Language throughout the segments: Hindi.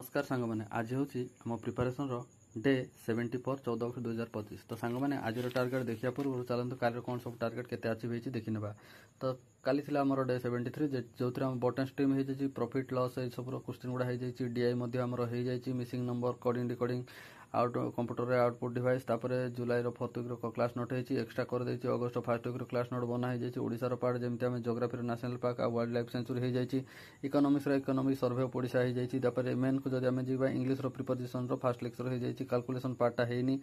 नमस्कार सांग मैंने आज हूँ आम प्रिपेरेसन डे 74 14/2025 तो सांग मैंने आज टार्गेट देखा पूर्व चलते काली कौन सब टार्गेट के अचिव होती देखी ना तो काली थी आम डे 73 जो बटन स्ट्रीम हो प्रॉफिट लॉस ये सब क्वेश्चन गुड़ा हो DI missing number coding decoding out computer output device तापर जुलाई 4th वीक क्लास नोट होती एक्सट्रा कर देती August 1st week class note बना हो ओडिशार पार्ट जमी आम जोग्राफी नेशनल पार्क आ वाइल्ड लाइफ सेंचुरी हो जाए economics economic survey of Odisha हो जाए मेन को जब आम जा इंग्लिश प्रिपोजिशन फास्ट लेक्चर हो जाए कैलकुलेशन पार्टा है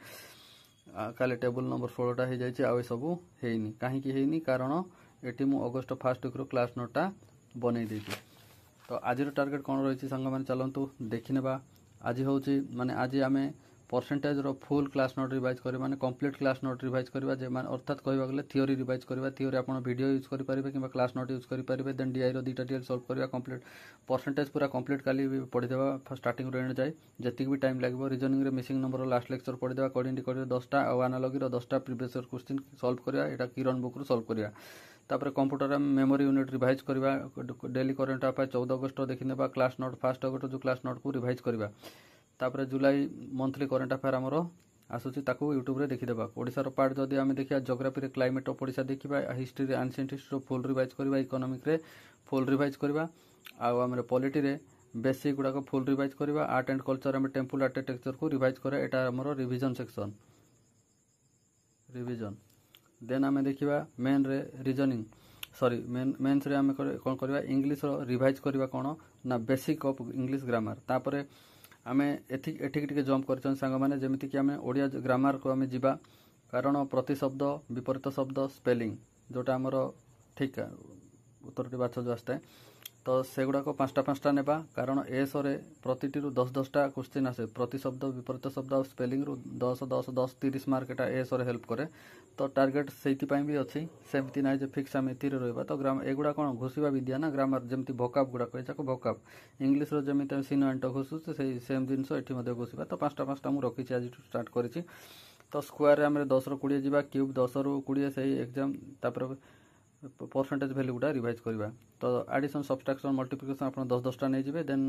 खाली टेबल नंबर 16टा हो जाए आउ सब है कहीं कारण ये मुझे August 1st week class NOTA बनई देती तो आज टार्गेट कौन रही सांग मैंने चलतु देखी ना आज हूँ माने आज आम percentage full class note revise करें माने कंप्लीट क्लास नोट रिवाइज करवा जे माने अर्थात कहवा गले थियोरी रिवाइज करवा थियोरी आपण वीडियो यूज करि परिबे किबा क्लास नोट यूज करि परिबे देन डीआई रो दीटा टीएल सॉल्व करवा कंप्लीट परसेंटेज पूरा कंप्लीट काली पढ़ी देबा स्टार्टिंग रो एंड जाए जति भी टाइम लागबो रीजनिंग रे मिसिंग नंबर लास्ट लेक्चर पढ़ी देबा कोडिंग डिकोडिंग 10टा और एनालॉजी रो 10टा प्रीवियस ईयर क्वेश्चन सॉल्व करवा एटा किरण बुक रो सॉल्व करवा तापर कंप्यूटर मेमोरी यूनिट रिवाइज करवा डेली करेंट अफेयर 14 अगस्त देखि नेबा क्लास नोट फर्स्ट अगस्त जो क्लास नोट को रिवाइज करवा तापर जुलाई मंथली करेंट अफेयर आमर आसूची ताकू यूट्यूब रे देखिदेबा ओडिशार पार्ट जदि आम देखिया जोग्राफी रे क्लाइमेट ऑफ ओडिशा देखिबा हिस्ट्री रे एंशिएंट हिस्ट्री फुल रिवाइज करबा इकोनॉमिक रे फुल रिवाइज करबा आम पॉलिटी रे बेसिक गुड़ाक फुल रिवाइज करबा आर्ट एंड कल्चर आम टेम्पल आर्किटेक्चर को रिवाइज करे एटा हमर रिवीजन सेक्शन रिवीजन देन आम देखिबा मेन रे रीजनिंग सॉरी मेन्स रे आम कोन करबा इंग्लिश रिवाइज करबा कोन ना बेसिक ऑफ इंग्लिश ग्रामर तापर आमे एठी जम्प कर सांग मैंने जमीती कि आम ओडिया ग्रामर को आम जीवा कारण प्रति शब्द विपरीत शब्द स्पेलिंग जोटा आमर ठीक उत्तर बाछ जो आसता है तो सेगुड़ाक 5टा नेबा कारण एस रे प्रतिटी 10-10टा क्वेश्चन आसे प्रति शब्द विपरीत शब्द और स्पेलिंग रु 10-10-10 30 मार्क एटा एस रे हेल्प करे तो टार्गेट से भी सेमती ना जे फिक्स आम एति रहा तो ग्राम एगुड़ा कौन घोषिबा विद्या ना ग्रामर जमी भोकाब गुड़ाक जाक भोकाब इंग्लिश जमी सीन एंट घोषुचे से सेम जिनस ये घोषिबा तो 5टा मुझे रखी आज स्टार्ट करी तो स्क्वायर आम 10 ରୁ 20 जा क्यूब 10 ରୁ 20 से एग्जाम तापर परसेंटेज वैल्यू गुड़ा रिवाइज करवा तो एडिशन सब्सट्रैक्शन मल्टीप्लिकेशन आप 10-10टा नहीं जाए देन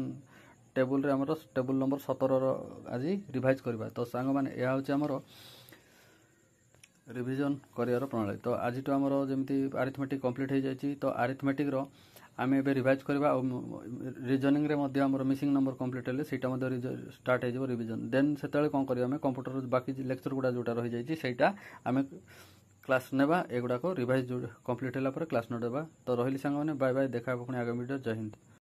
टेबुल रे हमर टेबुल नंबर 17 आज रिवाइज करवा तो सांग माने यह हूँ आमर रिविजन करियर प्रणाली तो आज तो आमर जमी आरिथमेटिक कंप्लीट हो जाए तो आरिथमेटिक रो आम ए रिवाइज करवा रीजनिंग रे आमर मिसिंग नंबर कंप्लीट हेले सेटा स्टार्ट हो रिविजन देन से कौन करवा कंप्यूटर बाकी लेक्चर गुड़ा जोटा रही जाए सेटा आम क्लास नेबा एगुड़ा को रिवाइज कंप्लीट होला पर क्लास नोट देबा तो रहिली सांग माने बाय बाय देखा पुणी आगामी वीडियो जय हिंद।